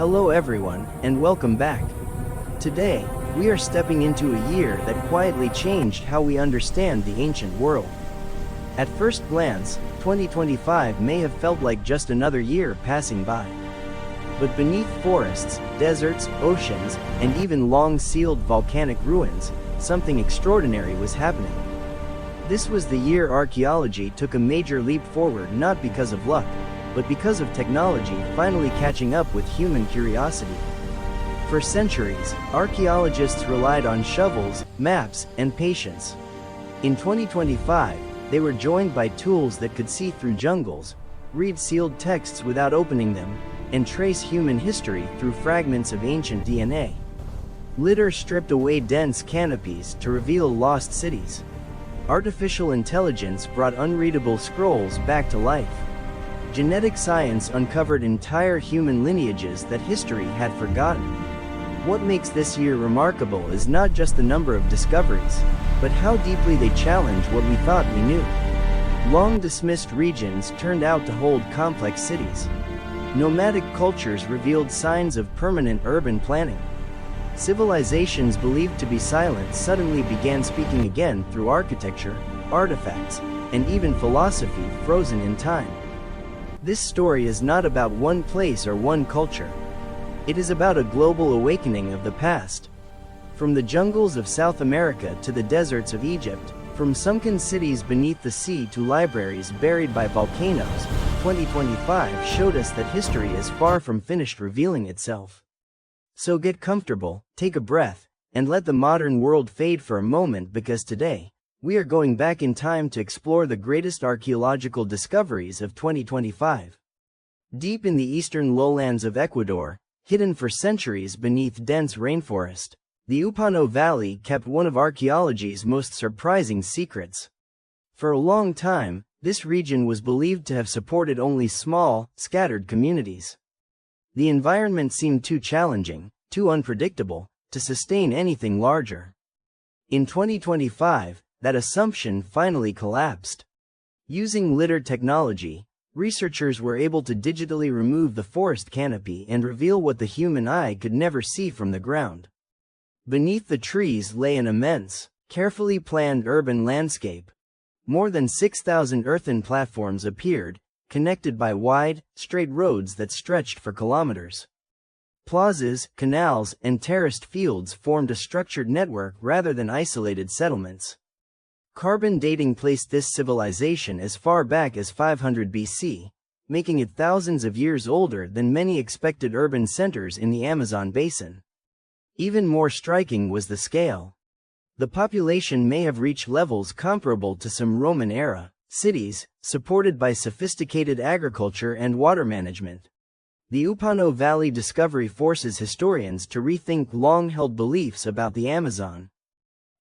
Hello everyone, and welcome back. Today, we are stepping into a year that quietly changed how we understand the ancient world. At first glance, 2025 may have felt like just another year passing by. But beneath forests, deserts, oceans, and even long-sealed volcanic ruins, something extraordinary was happening. This was the year archaeology took a major leap forward, not because of luck, but because of technology finally catching up with human curiosity. For centuries, archaeologists relied on shovels, maps, and patience. In 2025, they were joined by tools that could see through jungles, read sealed texts without opening them, and trace human history through fragments of ancient DNA. LIDAR stripped away dense canopies to reveal lost cities. Artificial intelligence brought unreadable scrolls back to life. Genetic science uncovered entire human lineages that history had forgotten. What makes this year remarkable is not just the number of discoveries, but how deeply they challenge what we thought we knew. Long-dismissed regions turned out to hold complex cities. Nomadic cultures revealed signs of permanent urban planning. Civilizations believed to be silent suddenly began speaking again through architecture, artifacts, and even philosophy frozen in time. This story is not about one place or one culture. It is about a global awakening of the past. From the jungles of South America to the deserts of Egypt, from sunken cities beneath the sea to libraries buried by volcanoes, 2025 showed us that history is far from finished revealing itself. So get comfortable, take a breath, and let the modern world fade for a moment, because today, we are going back in time to explore the greatest archaeological discoveries of 2025. Deep in the eastern lowlands of Ecuador, hidden for centuries beneath dense rainforest, the Upano Valley kept one of archaeology's most surprising secrets. For a long time, this region was believed to have supported only small, scattered communities. The environment seemed too challenging, too unpredictable, to sustain anything larger. In 2025, that assumption finally collapsed. Using LIDAR technology, researchers were able to digitally remove the forest canopy and reveal what the human eye could never see from the ground. Beneath the trees lay an immense, carefully planned urban landscape. More than 6,000 earthen platforms appeared, connected by wide, straight roads that stretched for kilometers. Plazas, canals, and terraced fields formed a structured network rather than isolated settlements. Carbon dating placed this civilization as far back as 500 BC, making it thousands of years older than many expected urban centers in the Amazon basin. Even more striking was the scale. The population may have reached levels comparable to some Roman-era cities, supported by sophisticated agriculture and water management. The Upano Valley discovery forces historians to rethink long-held beliefs about the Amazon.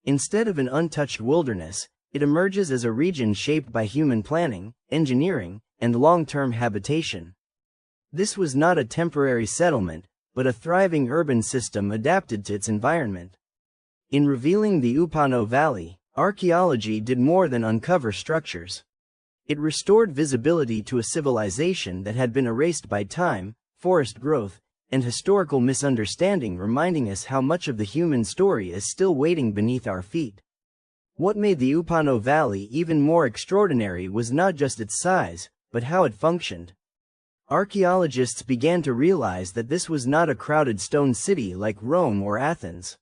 Instead of an untouched wilderness, it emerges as a region shaped by human planning, engineering, and long-term habitation. This was not a temporary settlement, but a thriving urban system adapted to its environment. In revealing the Upano Valley, archaeology did more than uncover structures. It restored visibility to a civilization that had been erased by time, forest growth, and historical misunderstanding, reminding us how much of the human story is still waiting beneath our feet. What made the Upano Valley even more extraordinary was not just its size, but how it functioned. Archaeologists began to realize that this was not a crowded stone city like Rome or Athens.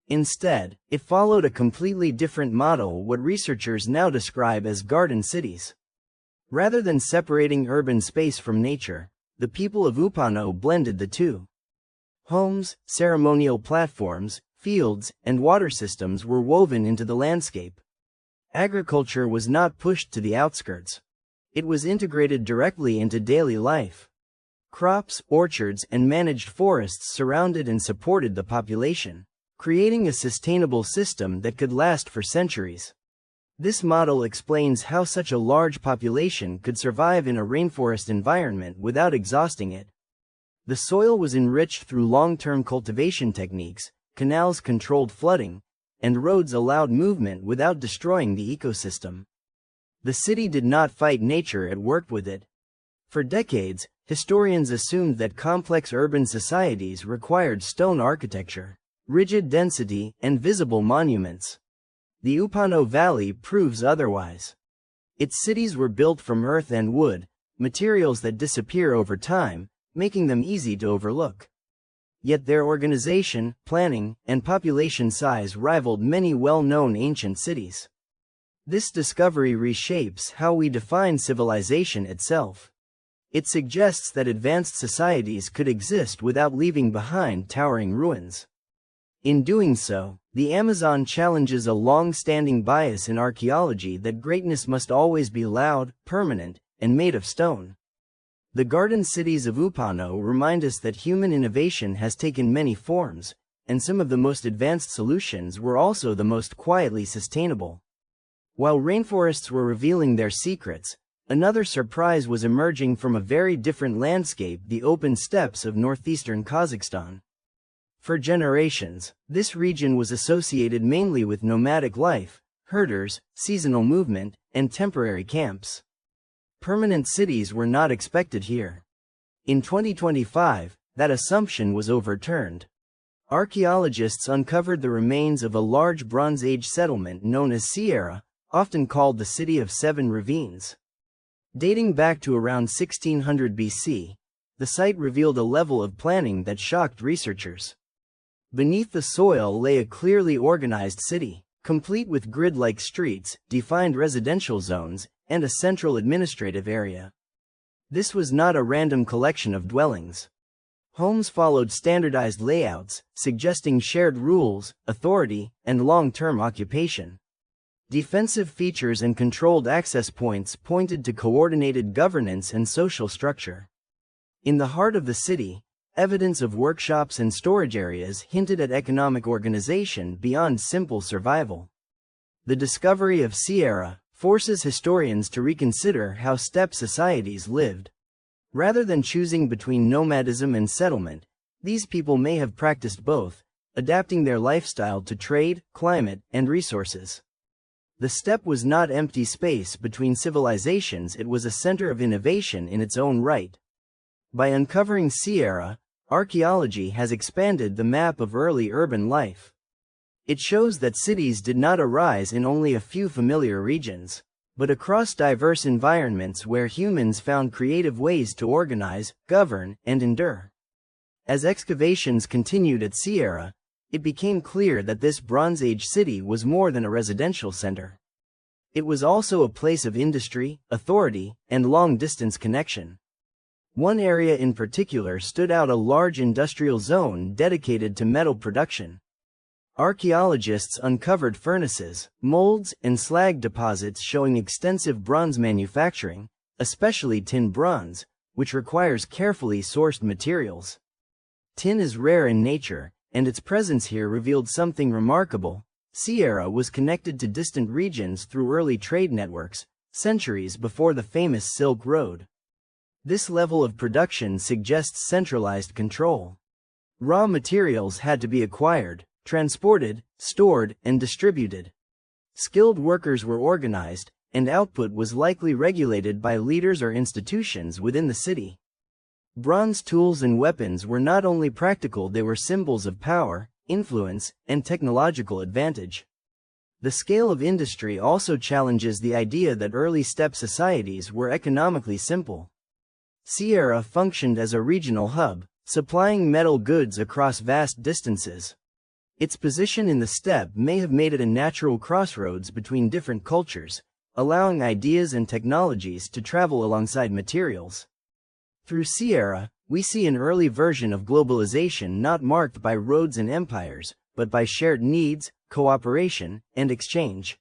Instead, it followed a completely different model, what researchers now describe as garden cities. Rather than separating urban space from nature, the people of Upano blended the two. Homes, ceremonial platforms, fields, and water systems were woven into the landscape. Agriculture was not pushed to the outskirts. It was integrated directly into daily life. Crops, orchards, and managed forests surrounded and supported the population, creating a sustainable system that could last for centuries. This model explains how such a large population could survive in a rainforest environment without exhausting it. The soil was enriched through long-term cultivation techniques, canals controlled flooding, and roads allowed movement without destroying the ecosystem. The city did not fight nature, it worked with it. For decades, historians assumed that complex urban societies required stone architecture, rigid density, and visible monuments. The Upano Valley proves otherwise. Its cities were built from earth and wood, materials that disappear over time, making them easy to overlook. Yet their organization, planning, and population size rivaled many well-known ancient cities. This discovery reshapes how we define civilization itself. It suggests that advanced societies could exist without leaving behind towering ruins. In doing so, the Amazon challenges a long-standing bias in archaeology that greatness must always be loud, permanent, and made of stone. The garden cities of Upano remind us that human innovation has taken many forms, and some of the most advanced solutions were also the most quietly sustainable. While rainforests were revealing their secrets, another surprise was emerging from a very different landscape: the open steppes of northeastern Kazakhstan. For generations, this region was associated mainly with nomadic life, herders, seasonal movement, and temporary camps. Permanent cities were not expected here. In 2025, that assumption was overturned. Archaeologists uncovered the remains of a large Bronze Age settlement known as Semiaraa, often called the City of Seven Ravines. Dating back to around 1600 BC, the site revealed a level of planning that shocked researchers. Beneath the soil lay a clearly organized city, complete with grid-like streets, defined residential zones, and a central administrative area. This was not a random collection of dwellings. Homes followed standardized layouts, suggesting shared rules, authority, and long-term occupation. Defensive features and controlled access points pointed to coordinated governance and social structure. In the heart of the city, evidence of workshops and storage areas hinted at economic organization beyond simple survival. The discovery of Semiaraa forces historians to reconsider how steppe societies lived. Rather than choosing between nomadism and settlement, these people may have practiced both, adapting their lifestyle to trade, climate, and resources. The steppe was not empty space between civilizations, it was a center of innovation in its own right. By uncovering Semiaraa, archaeology has expanded the map of early urban life. It shows that cities did not arise in only a few familiar regions, but across diverse environments where humans found creative ways to organize, govern, and endure. As excavations continued at Semiaraa, it became clear that this Bronze Age city was more than a residential center. It was also a place of industry, authority, and long-distance connection. One area in particular stood out: a large industrial zone dedicated to metal production. Archaeologists uncovered furnaces, molds, and slag deposits showing extensive bronze manufacturing, especially tin bronze, which requires carefully sourced materials. Tin is rare in nature, and its presence here revealed something remarkable. Semiaraa was connected to distant regions through early trade networks, centuries before the famous Silk Road. This level of production suggests centralized control. Raw materials had to be acquired, transported, stored, and distributed. Skilled workers were organized, and output was likely regulated by leaders or institutions within the city. Bronze tools and weapons were not only practical, they were symbols of power, influence, and technological advantage. The scale of industry also challenges the idea that early steppe societies were economically simple. Semiaraa functioned as a regional hub, supplying metal goods across vast distances. Its position in the steppe may have made it a natural crossroads between different cultures, allowing ideas and technologies to travel alongside materials. Through Semiaraa, we see an early version of globalization not marked by roads and empires, but by shared needs, cooperation, and exchange.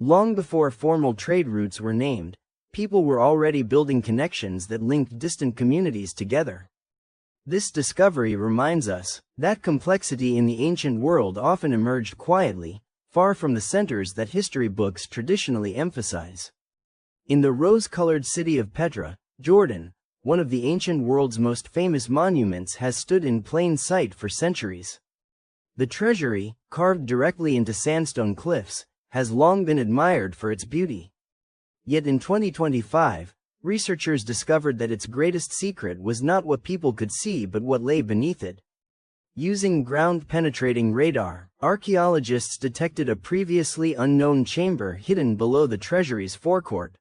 Long before formal trade routes were named, people were already building connections that linked distant communities together. This discovery reminds us that complexity in the ancient world often emerged quietly, far from the centers that history books traditionally emphasize. In the rose-colored city of Petra, Jordan, one of the ancient world's most famous monuments has stood in plain sight for centuries. The treasury, carved directly into sandstone cliffs, has long been admired for its beauty. Yet in 2025, Researchers discovered that its greatest secret was not what people could see but what lay beneath it. Using ground-penetrating radar, archaeologists detected a previously unknown chamber hidden below the treasury's forecourt.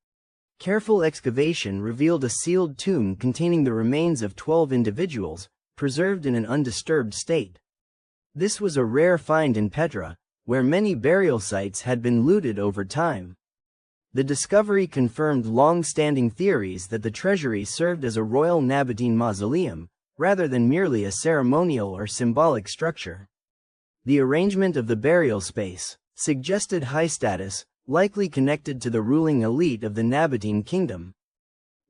Careful excavation revealed a sealed tomb containing the remains of 12 individuals, preserved in an undisturbed state. This was a rare find in Petra, where many burial sites had been looted over time. The discovery confirmed long-standing theories that the treasury served as a royal Nabatean mausoleum, rather than merely a ceremonial or symbolic structure. The arrangement of the burial space suggested high status, likely connected to the ruling elite of the Nabatean kingdom.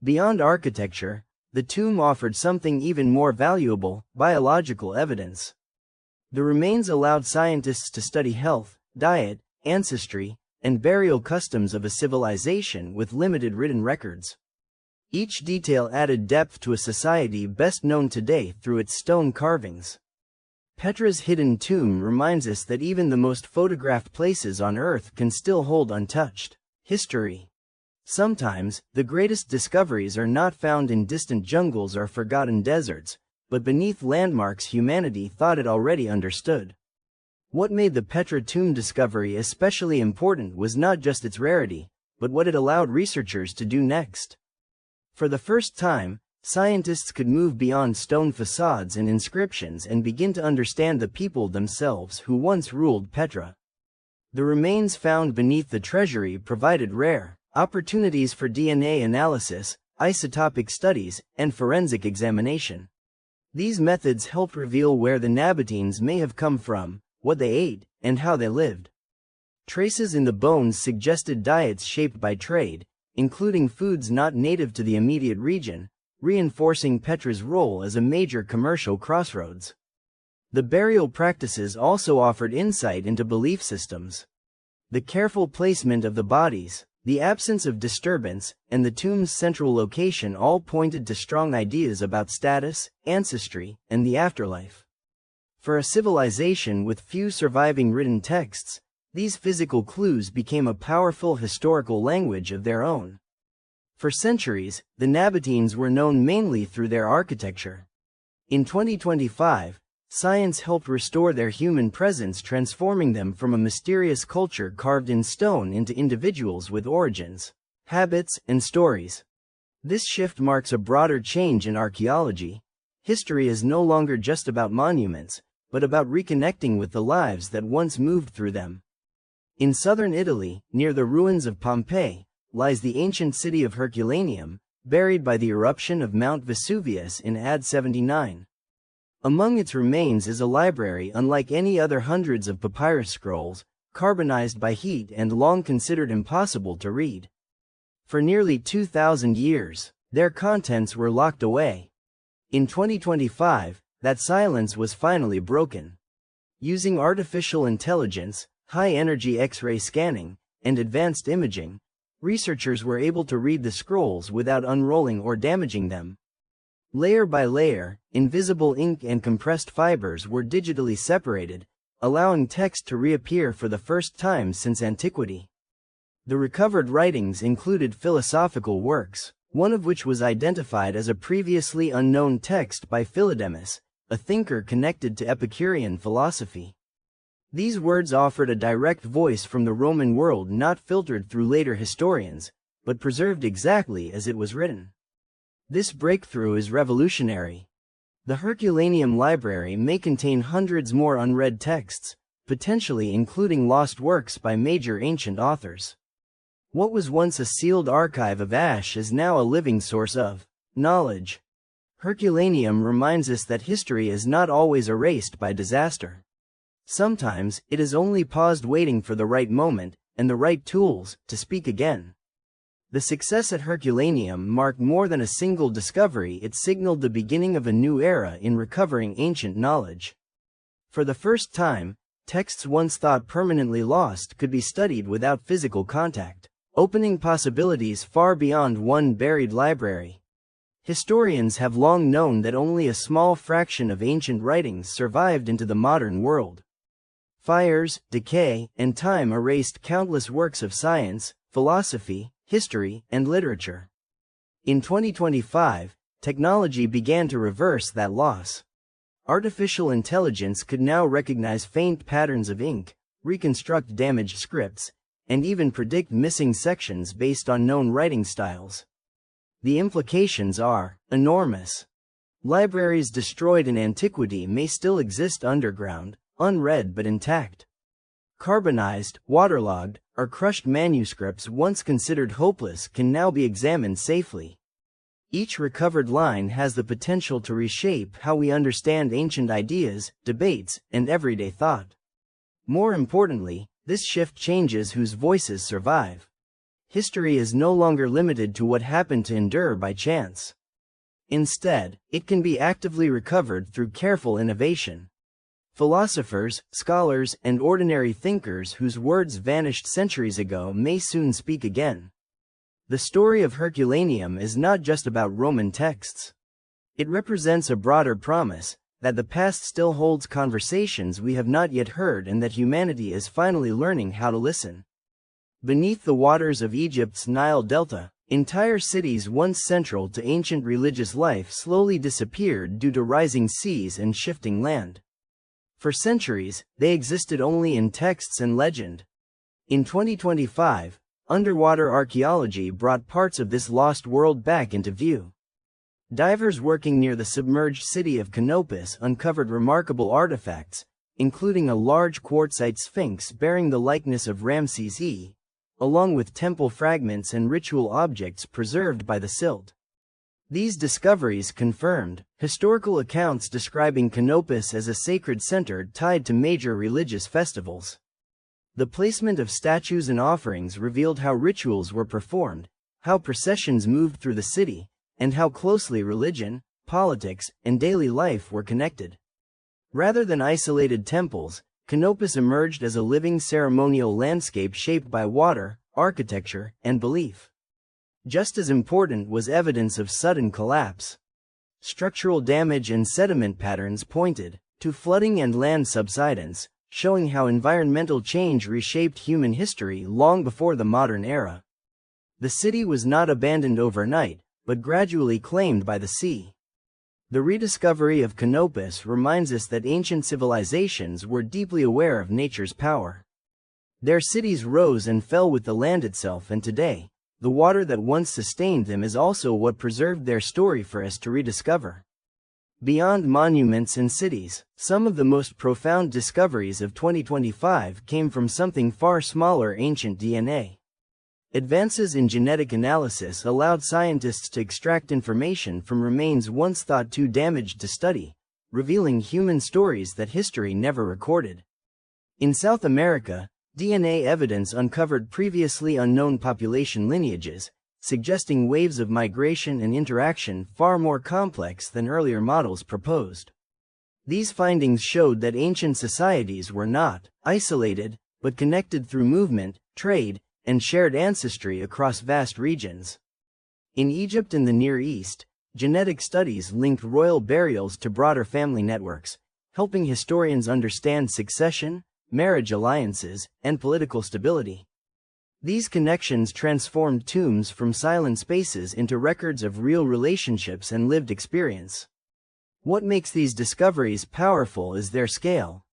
Beyond architecture, the tomb offered something even more valuable: biological evidence. The remains allowed scientists to study health, diet, ancestry, and burial customs of a civilization with limited written records. Each detail added depth to a society best known today through its stone carvings. Petra's hidden tomb reminds us that even the most photographed places on Earth can still hold untouched history. Sometimes, the greatest discoveries are not found in distant jungles or forgotten deserts, but beneath landmarks humanity thought it already understood. What made the Petra tomb discovery especially important was not just its rarity, but what it allowed researchers to do next. For the first time, scientists could move beyond stone facades and inscriptions and begin to understand the people themselves who once ruled Petra. The remains found beneath the treasury provided rare opportunities for DNA analysis, isotopic studies, and forensic examination. These methods helped reveal where the Nabateans may have come from, what they ate, and how they lived. Traces in the bones suggested diets shaped by trade, including foods not native to the immediate region, reinforcing Petra's role as a major commercial crossroads. The burial practices also offered insight into belief systems. The careful placement of the bodies, the absence of disturbance, and the tomb's central location all pointed to strong ideas about status, ancestry, and the afterlife. For a civilization with few surviving written texts, these physical clues became a powerful historical language of their own. For centuries, the Nabateans were known mainly through their architecture. In 2025, science helped restore their human presence, transforming them from a mysterious culture carved in stone into individuals with origins, habits, and stories. This shift marks a broader change in archaeology. History is no longer just about monuments, but about reconnecting with the lives that once moved through them. In southern Italy, near the ruins of Pompeii, lies the ancient city of Herculaneum, buried by the eruption of Mount Vesuvius in AD 79. Among its remains is a library unlike any other, hundreds of papyrus scrolls, carbonized by heat and long considered impossible to read. For nearly 2,000 years, their contents were locked away. In 2025, that silence was finally broken. Using artificial intelligence, high-energy X-ray scanning, and advanced imaging, researchers were able to read the scrolls without unrolling or damaging them. Layer by layer, invisible ink and compressed fibers were digitally separated, allowing text to reappear for the first time since antiquity. The recovered writings included philosophical works, one of which was identified as a previously unknown text by Philodemus, a thinker connected to Epicurean philosophy. These words offered a direct voice from the Roman world, not filtered through later historians, but preserved exactly as it was written. This breakthrough is revolutionary. The Herculaneum library may contain hundreds more unread texts, potentially including lost works by major ancient authors. What was once a sealed archive of ash is now a living source of knowledge. Herculaneum reminds us that history is not always erased by disaster. Sometimes, it is only paused, waiting for the right moment, and the right tools, to speak again. The success at Herculaneum marked more than a single discovery, it signaled the beginning of a new era in recovering ancient knowledge. For the first time, texts once thought permanently lost could be studied without physical contact, opening possibilities far beyond one buried library. Historians have long known that only a small fraction of ancient writings survived into the modern world. Fires, decay, and time erased countless works of science, philosophy, history, and literature. In 2025, technology began to reverse that loss. Artificial intelligence could now recognize faint patterns of ink, reconstruct damaged scripts, and even predict missing sections based on known writing styles. The implications are enormous. Libraries destroyed in antiquity may still exist underground, unread but intact. Carbonized, waterlogged, or crushed manuscripts once considered hopeless can now be examined safely. Each recovered line has the potential to reshape how we understand ancient ideas, debates, and everyday thought. More importantly, this shift changes whose voices survive. History is no longer limited to what happened to endure by chance. Instead, it can be actively recovered through careful innovation. Philosophers, scholars, and ordinary thinkers whose words vanished centuries ago may soon speak again. The story of Herculaneum is not just about Roman texts. It represents a broader promise, that the past still holds conversations we have not yet heard and that humanity is finally learning how to listen. Beneath the waters of Egypt's Nile Delta, entire cities once central to ancient religious life slowly disappeared due to rising seas and shifting land. For centuries, they existed only in texts and legend. In 2025, underwater archaeology brought parts of this lost world back into view. Divers working near the submerged city of Canopus uncovered remarkable artifacts, including a large quartzite sphinx bearing the likeness of Ramses E, along with temple fragments and ritual objects preserved by the silt. These discoveries confirmed historical accounts describing Canopus as a sacred center tied to major religious festivals. The placement of statues and offerings revealed how rituals were performed, how processions moved through the city, and how closely religion, politics, and daily life were connected. Rather than isolated temples, Canopus emerged as a living ceremonial landscape shaped by water, architecture, and belief. Just as important was evidence of sudden collapse. Structural damage and sediment patterns pointed to flooding and land subsidence, showing how environmental change reshaped human history long before the modern era. The city was not abandoned overnight, but gradually claimed by the sea. The rediscovery of Canopus reminds us that ancient civilizations were deeply aware of nature's power. Their cities rose and fell with the land itself, and today, the water that once sustained them is also what preserved their story for us to rediscover. Beyond monuments and cities, some of the most profound discoveries of 2025 came from something far smaller: ancient DNA. Advances in genetic analysis allowed scientists to extract information from remains once thought too damaged to study, revealing human stories that history never recorded. In South America, DNA evidence uncovered previously unknown population lineages, suggesting waves of migration and interaction far more complex than earlier models proposed. These findings showed that ancient societies were not isolated, but connected through movement, trade, and shared ancestry across vast regions. In Egypt and the Near East, genetic studies linked royal burials to broader family networks, helping historians understand succession, marriage alliances, and political stability. These connections transformed tombs from silent spaces into records of real relationships and lived experience. What makes these discoveries powerful is their scale.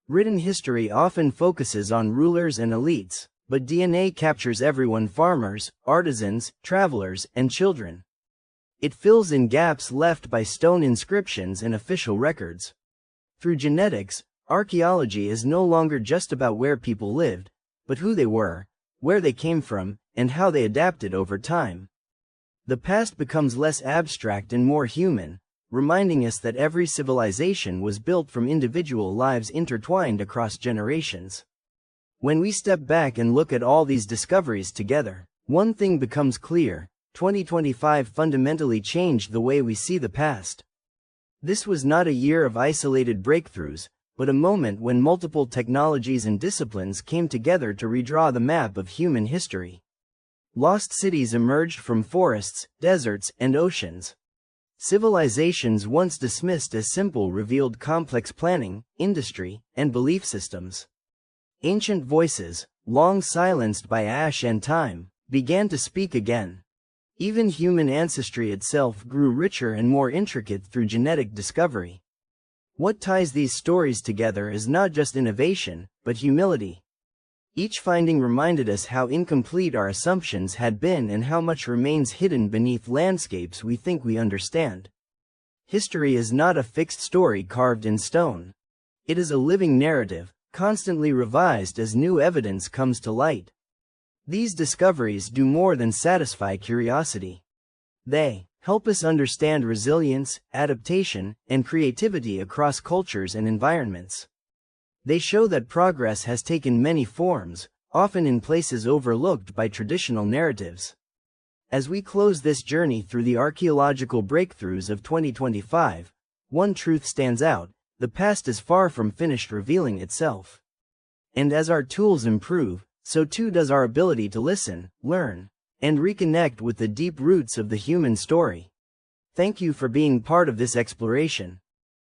Written history often focuses on rulers and elites, but DNA captures everyone: farmers, artisans, travelers, and children. It fills in gaps left by stone inscriptions and official records. Through genetics, archaeology is no longer just about where people lived, but who they were, where they came from, and how they adapted over time. The past becomes less abstract and more human, reminding us that every civilization was built from individual lives intertwined across generations. When we step back and look at all these discoveries together, one thing becomes clear: 2025 fundamentally changed the way we see the past. This was not a year of isolated breakthroughs, but a moment when multiple technologies and disciplines came together to redraw the map of human history. Lost cities emerged from forests, deserts, and oceans. Civilizations once dismissed as simple revealed complex planning, industry, and belief systems. Ancient voices, long silenced by ash and time, began to speak again. Even human ancestry itself grew richer and more intricate through genetic discovery. What ties these stories together is not just innovation, but humility. Each finding reminded us how incomplete our assumptions had been and how much remains hidden beneath landscapes we think we understand. History is not a fixed story carved in stone. It is a living narrative, constantly revised as new evidence comes to light. These discoveries do more than satisfy curiosity. They help us understand resilience, adaptation, and creativity across cultures and environments. They show that progress has taken many forms, often in places overlooked by traditional narratives. As we close this journey through the archaeological breakthroughs of 2025, one truth stands out: the past is far from finished revealing itself. And as our tools improve, so too does our ability to listen, learn, and reconnect with the deep roots of the human story. Thank you for being part of this exploration.